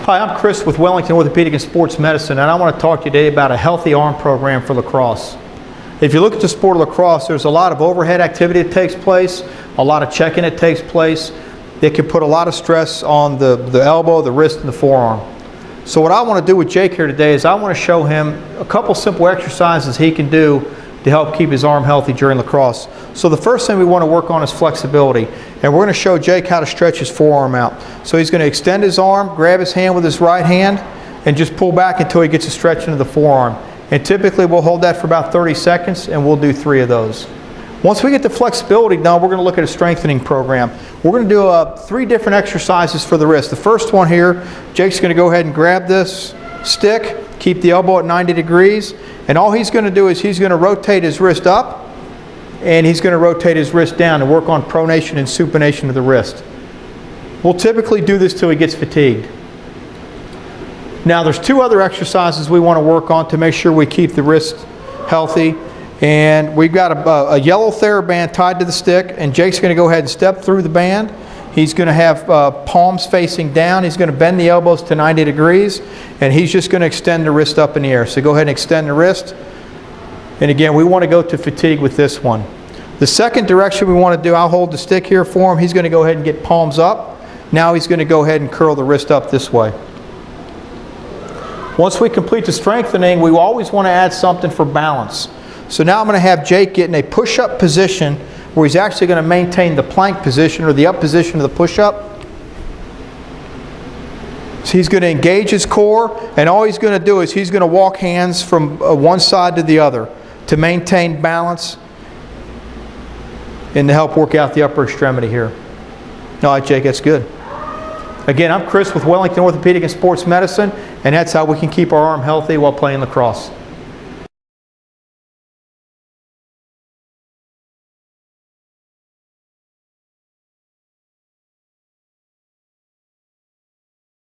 Hi, I'm Chris with Wellington Orthopedic and Sports Medicine, and I want to talk to you today about a healthy arm program for lacrosse. If you look at the sport of lacrosse, there's a lot of overhead activity that takes place, a lot of checking that takes place that can put a lot of stress on the elbow, the wrist, and the forearm. So what I want to do with Jake here today is I want to show him a couple simple exercises he can do to help keep his arm healthy during lacrosse. So the first thing we want to work on is flexibility. And we're going to show Jake how to stretch his forearm out. So he's going to extend his arm, grab his hand with his right hand, and just pull back until he gets a stretch into the forearm. And typically we'll hold that for about 30 seconds and we'll do 3 of those. Once we get the flexibility done, we're going to look at a strengthening program. We're going to do 3 different exercises for the wrist. The first one here, Jake's going to go ahead and grab this stick, keep the elbow at 90 degrees, and all he's going to do is he's going to rotate his wrist up and he's going to rotate his wrist down and work on pronation and supination of the wrist. We'll typically do this till he gets fatigued. Now there's 2 other exercises we want to work on to make sure we keep the wrist healthy. And we've got a yellow TheraBand tied to the stick, and Jake's going to go ahead and step through the band. He's going to have palms facing down. He's going to bend the elbows to 90 degrees, and he's just going to extend the wrist up in the air. So go ahead and extend the wrist. And again, we want to go to fatigue with this one. The second direction we want to do, I'll hold the stick here for him. He's going to go ahead and get palms up. Now he's going to go ahead and curl the wrist up this way. Once we complete the strengthening, we always want to add something for balance. So now I'm going to have Jake get in a push-up position where he's actually going to maintain the plank position or the up position of the push-up. So he's going to engage his core, and all he's going to do is he's going to walk hands from one side to the other to maintain balance and to help work out the upper extremity here. All right, Jake, that's good. Again, I'm Chris with Wellington Orthopedic and Sports Medicine, and that's how we can keep our arm healthy while playing lacrosse.